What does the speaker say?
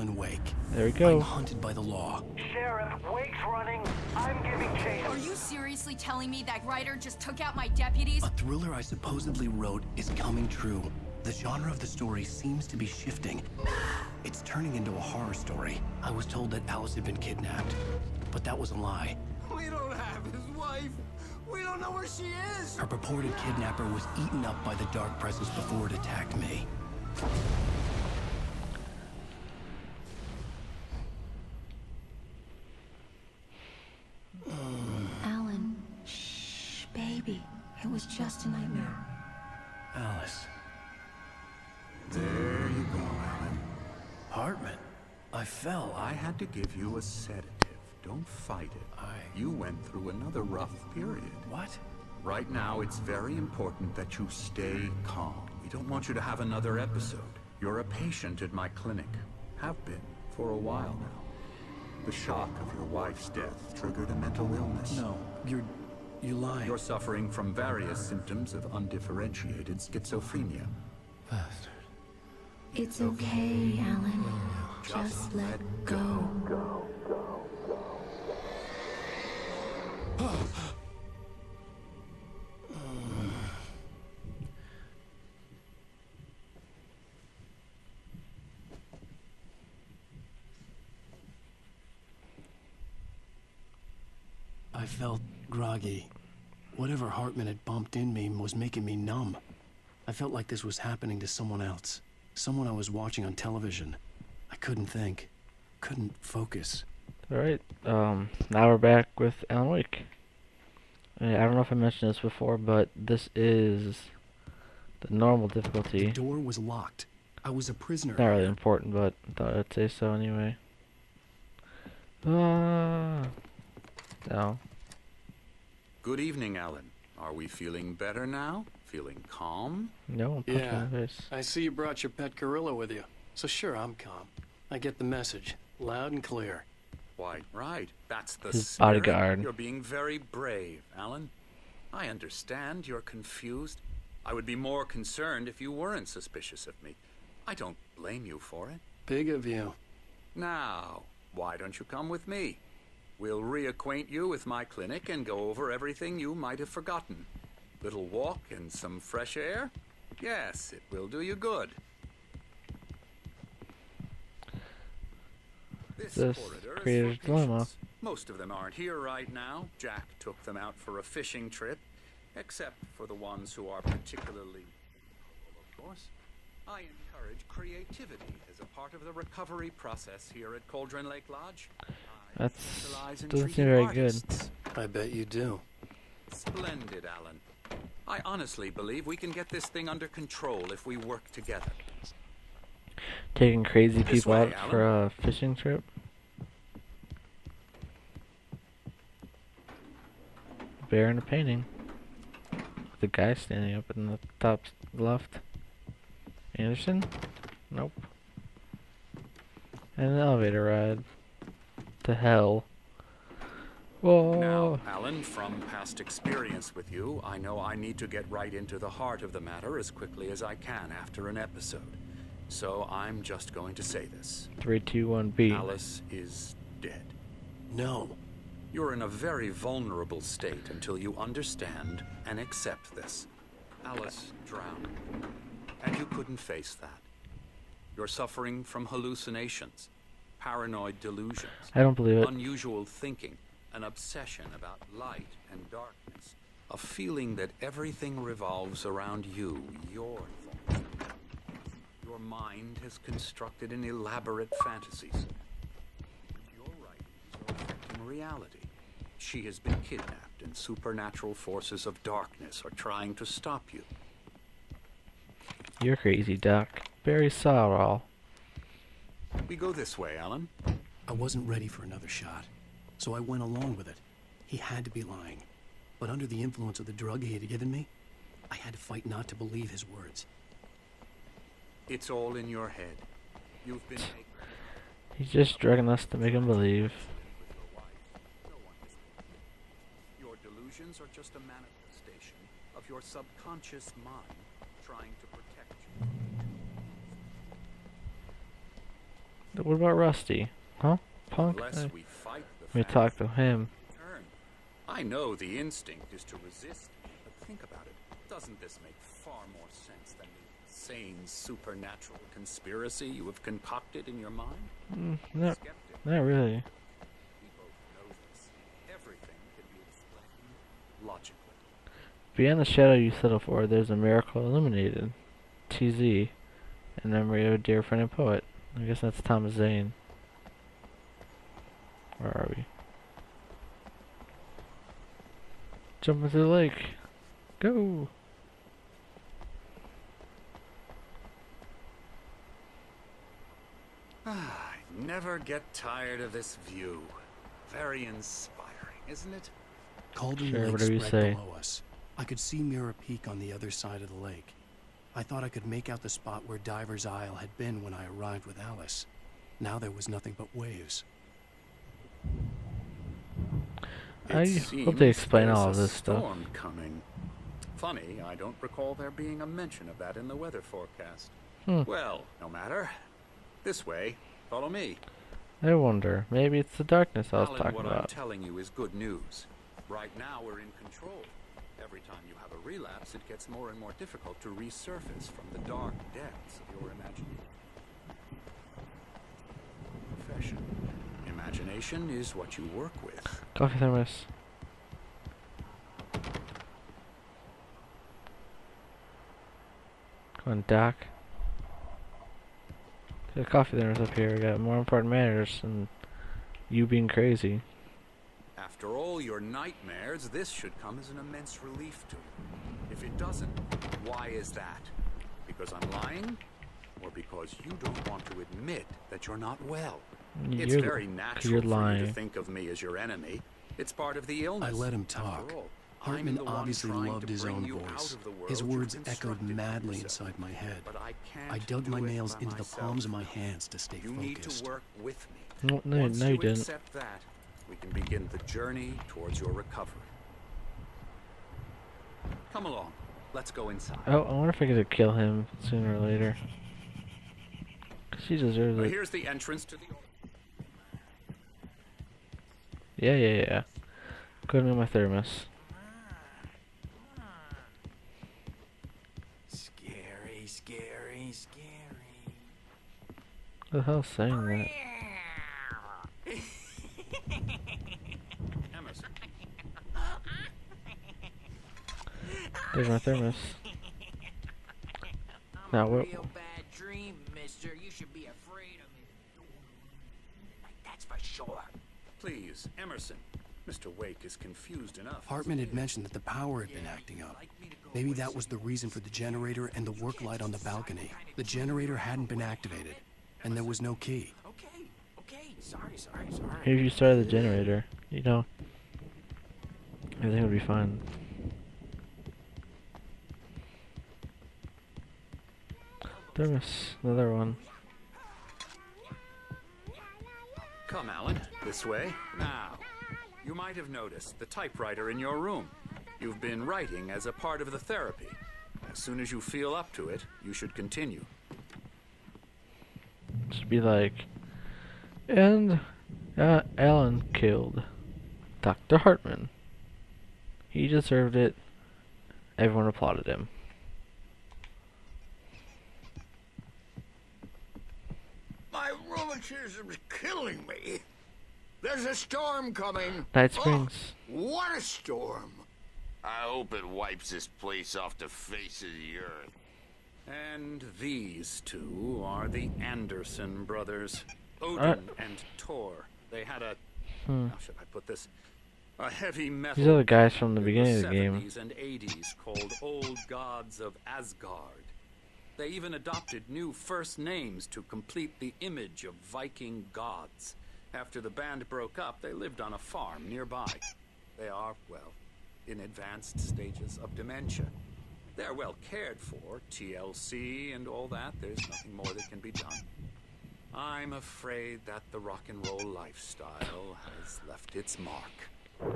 Wake. There we go. I'm hunted by the law. Sheriff, Wake's running. I'm giving chase. Are you seriously telling me that Ryder just took out my deputies? A thriller I supposedly wrote is coming true. The genre of the story seems to be shifting. It's turning into a horror story. I was told that Alice had been kidnapped, but that was a lie. We don't have his wife. We don't know where she is. Her purported kidnapper was eaten up by the dark presence before it attacked me. Alan, shh, baby. It was just a nightmare. Alice. There you go, Alan. Hartman. I fell. I had to give you a sedative. Don't fight it. You went through another rough period. What? Right now, it's very important that you stay calm. We don't want you to have another episode. You're a patient at my clinic. Have been for a while now. The shock of your wife's death triggered a mental illness. No, you're lying. You're suffering from various symptoms of undifferentiated schizophrenia. Bastard. It's okay, Alan. Just let go. I felt groggy. Whatever Hartman had bumped in me was making me numb. I felt like this was happening to someone else. Someone I was watching on television. I couldn't think. Couldn't focus. Alright, now we're back with Alan Wake. I don't know if I mentioned this before, but this is the normal difficulty. The door was locked. I was a prisoner. Not really important, but I thought I'd say so anyway. No. Good evening, Alan. Are we feeling better now? Feeling calm? No, I'm punching Yeah, in the face. I see you brought your pet gorilla with you. So sure, I'm calm. I get the message, loud and clear. Why, right. That's the His spirit. bodyguard. You're being very brave, Alan. I understand you're confused. I would be more concerned if you weren't suspicious of me. I don't blame you for it. Big of you. Now, why don't you come with me? We'll reacquaint you with my clinic and go over everything you might have forgotten. Little walk and some fresh air? Yes, it will do you good. This corridor is created for a dilemma. patients. Most of them aren't here right now. Jack took them out for a fishing trip, except for the ones who are particularly... Of course, I encourage creativity as a part of the recovery process here at Cauldron Lake Lodge. That Specialize in doesn't seem treating very artists. I bet you do. Splendid, Alan. I honestly believe we can get this thing under control if we work together. Taking crazy This people way, out for a fishing trip. Bear in a painting. The guy standing up in the top left. Anderson? Nope. And an elevator ride. To hell. Whoa. Now, Alan, from past experience with you, I know I need to get right into the heart of the matter as quickly as I can after an episode. So I'm just going to say this. 3, 2, 1, B. Alice is dead. No. You're in a very vulnerable state until you understand and accept this. Alice drowned, and you couldn't face that. You're suffering from hallucinations, paranoid delusions, I don't believe it. unusual thinking, an obsession about light and darkness, a feeling that everything revolves around you, your thoughts. Your mind has constructed an elaborate fantasies. Your writings are affecting reality. She has been kidnapped, and supernatural forces of darkness are trying to stop you. You're crazy, Doc. Barry saw it all. We go this way, Alan. I wasn't ready for another shot, so I went along with it. He had to be lying. But under the influence of the drug he had given me, I had to fight not to believe his words. It's all in your head. You've been He's just drugging us to make him believe. Your delusions are just a manifestation of your subconscious mind trying to protect you. What about Rusty? Huh? Punk? Unless we fight the We facts talk to him. turn. I know the instinct is to resist, but think about it. Doesn't this make far more sense than the sane supernatural conspiracy you have concocted in your mind? Not Skeptic, really. we both know this. Everything can be explained logically. Beyond the shadow you settle for, there's a miracle illuminated. TZ. In memory of a dear friend and poet. I guess that's Thomas Zane. Where are we? Jump into the lake. Go! I never get tired of this view. Very inspiring, isn't it? Cauldron Sure, Lake whatever you spread say. below us. I could see Mirror Peak on the other side of the lake. I thought I could make out the spot where Diver's Isle had been when I arrived with Alice. Now there was nothing but waves. I It hope they seems explain there's all a of this stuff. storm coming. Funny, I don't recall there being a mention of that in the weather forecast. Well, no matter. This way. Follow me. I wonder, maybe it's the darkness I was Alan, talking what I'm about. telling you is good news. Right now we're in control. Every time you have a relapse, it gets more and more difficult to resurface from the dark depths of your imagination. Profession. Imagination is what you work with. Coffee thermos. Come on, Doc. There's a coffee thermos up here. We got more important matters than you being crazy. After all your nightmares, this should come as an immense relief to you. If it doesn't, why is that? Because I'm lying? Or because you don't want to admit that you're not well? It's You're- very 'cause natural you're for you lying. to think of me as your enemy. It's part of the illness. I let him After talk. all, I'm Hartman the one obviously trying loved to his bring own you out voice. of the world His you've words echoed constructed for madly yourself. inside my head. But I can't I dug do my it nails by into the myself. palms of my hands to stay You need focused. to work with me. No, Once you you didn't. accept that, we can begin the journey towards your recovery. Come along. Let's go inside. Oh, I wonder if I could kill him sooner or later. 'Cause he deserves Well, it. here's the entrance to the... Yeah. Go to my thermos. Scary, scary, scary. Who the hell's saying that? Emerson. There's my thermos. Now what? Real bad dream, mister. You should be afraid of me. That's for sure. Please, Emerson. Mr. Wake is confused enough. Hartman had mentioned that the power had been acting up. Maybe that was the reason for the generator and the work light on the balcony. The generator hadn't been activated, and there was no key. Okay. Sorry. Maybe if you started the generator, you know, everything would be fine. Thermos, another one. Come, Alan. This way. Now, you might have noticed the typewriter in your room. You've been writing as a part of the therapy. As soon as you feel up to it, you should continue. Just be like, and Alan killed Dr. Hartman. He deserved it. Everyone applauded him. My rheumatism's killing me. There's a storm coming. Night Springs. Oh, what a storm. I hope it wipes this place off the face of the earth. And these two are the Anderson brothers. Odin and Tor. They had a... How should I put this? A heavy metal... These are the guys from the in beginning of the game. 70s and 80s called Old Gods of Asgard. They even adopted new first names to complete the image of Viking gods. After the band broke up, they lived on a farm nearby. They are, well, in advanced stages of dementia. They're well cared for, TLC and all that. There's nothing more that can be done. I'm afraid that the rock and roll lifestyle has left its mark.